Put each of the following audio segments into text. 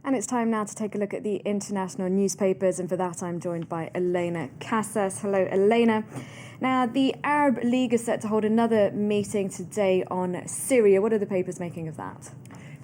And it's time now to take a look at the international newspapers, and for that I'm joined by Elena Casas. Hello, Elena. Now, the Arab League is set to hold another meeting today on Syria. What are the papers making of that?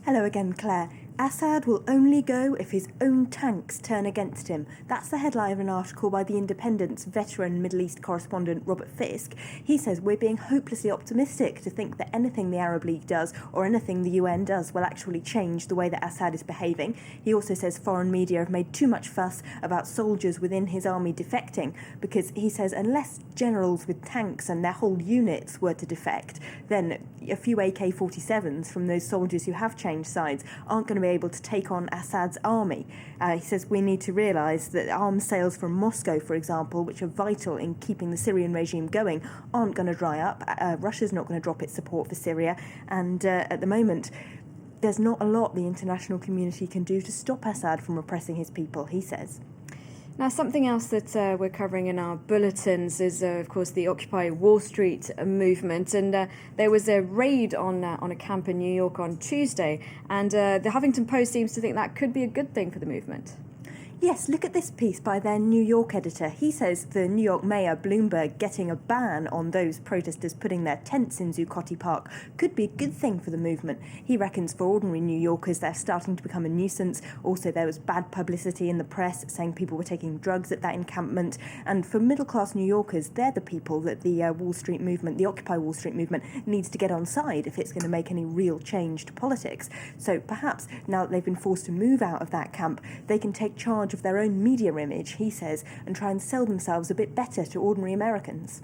Hello again, Claire. Assad will only go if his own tanks turn against him. That's the headline of an article by The Independent's veteran Middle East correspondent Robert Fisk. He says we're being hopelessly optimistic to think that anything the Arab League does or anything the UN does will actually change the way that Assad is behaving. He also says foreign media have made too much fuss about soldiers within his army defecting, because he says unless generals with tanks and their whole units were to defect, then a few AK-47s from those soldiers who have changed sides aren't going to be able to take on Assad's army. He says we need to realise that arms sales from Moscow, for example, which are vital in keeping the Syrian regime going, aren't going to dry up. Russia's not going to drop its support for Syria, and at the moment there's not a lot the international community can do to stop Assad from oppressing his people, he says. Now, something else that we're covering in our bulletins is, of course, the Occupy Wall Street movement. And there was a raid on a camp in New York on Tuesday. And the Huffington Post seems to think that could be a good thing for the movement. Yes, look at this piece by their New York editor. He says the New York Mayor, Bloomberg, getting a ban on those protesters putting their tents in Zuccotti Park could be a good thing for the movement. He reckons for ordinary New Yorkers, they're starting to become a nuisance. Also, there was bad publicity in the press saying people were taking drugs at that encampment. And for middle-class New Yorkers, they're the people that the Wall Street movement, the Occupy Wall Street movement, needs to get on side if it's going to make any real change to politics. So perhaps now that they've been forced to move out of that camp, they can take charge of their own media image, he says, and try and sell themselves a bit better to ordinary Americans.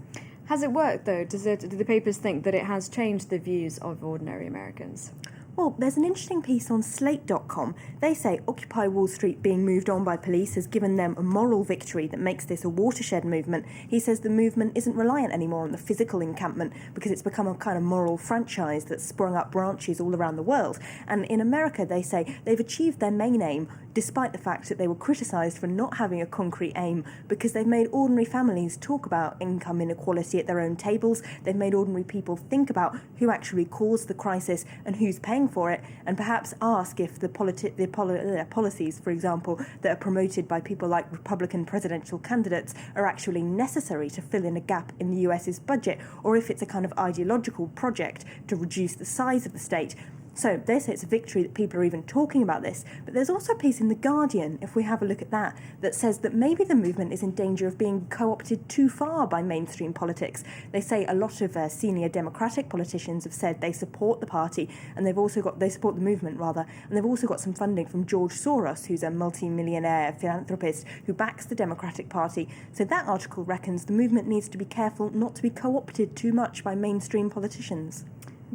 Has it worked, though? Do the papers think that it has changed the views of ordinary Americans? Well, there's an interesting piece on Slate.com. They say Occupy Wall Street being moved on by police has given them a moral victory that makes this a watershed movement. He says the movement isn't reliant anymore on the physical encampment because it's become a kind of moral franchise that's sprung up branches all around the world. And in America, they say they've achieved their main aim despite the fact that they were criticised for not having a concrete aim, because they've made ordinary families talk about income inequality at their own tables. They've made ordinary people think about who actually caused the crisis and who's paying for it, and perhaps ask if the policies, for example, that are promoted by people like Republican presidential candidates are actually necessary to fill in a gap in the US's budget, or if it's a kind of ideological project to reduce the size of the state. So they say it's a victory that people are even talking about this. But there's also a piece in The Guardian, if we have a look at that, that says that maybe the movement is in danger of being co-opted too far by mainstream politics. They say a lot of senior Democratic politicians have said they support the party, and they support the movement rather, and they've also got some funding from George Soros, who's a multi-millionaire philanthropist who backs the Democratic Party. So that article reckons the movement needs to be careful not to be co-opted too much by mainstream politicians.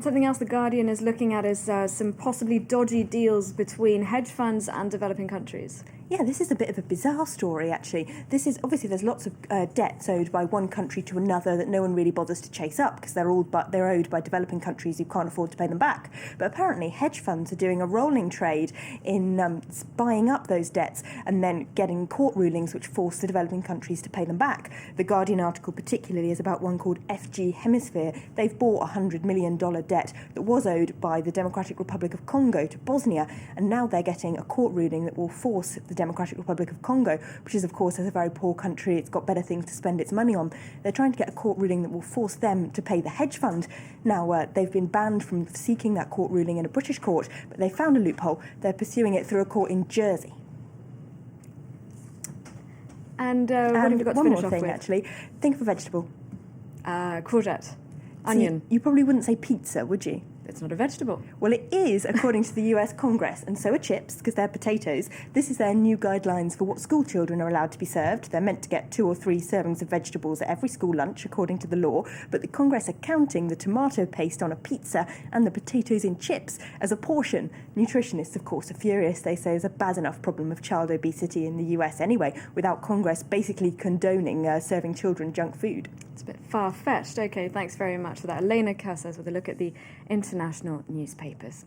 Something else The Guardian is looking at is some possibly dodgy deals between hedge funds and developing countries. Yeah, this is a bit of a bizarre story, actually. This is, obviously, there's lots of debts owed by one country to another that no one really bothers to chase up because they're owed by developing countries who can't afford to pay them back. But apparently, hedge funds are doing a rolling trade in buying up those debts and then getting court rulings which force the developing countries to pay them back. The Guardian article particularly is about one called FG Hemisphere. They've bought a $100 million debt that was owed by the Democratic Republic of Congo to Bosnia, and now they're getting a court ruling that will force the Democratic Republic of Congo, which is, of course, as a very poor country, it's got better things to spend its money on. They're trying to get a court ruling that will force them to pay the hedge fund. Now, they've been banned from seeking that court ruling in a British court, but they found a loophole. They're pursuing it through a court in Jersey. And what have you got to finish off with? One more thing, actually. Think of a vegetable. Courgette. Onion. You probably wouldn't say pizza, would you? It's not a vegetable. Well, it is, according to the US Congress, and so are chips, because they're potatoes. This is their new guidelines for what school children are allowed to be served. They're meant to get 2 or 3 servings of vegetables at every school lunch, according to the law, but the Congress are counting the tomato paste on a pizza and the potatoes in chips as a portion. Nutritionists, of course, are furious. They say there's a bad enough problem of child obesity in the US anyway, without Congress basically condoning serving children junk food. It's a bit far-fetched. OK, thanks very much for that. Elena Casas with a look at the international newspapers.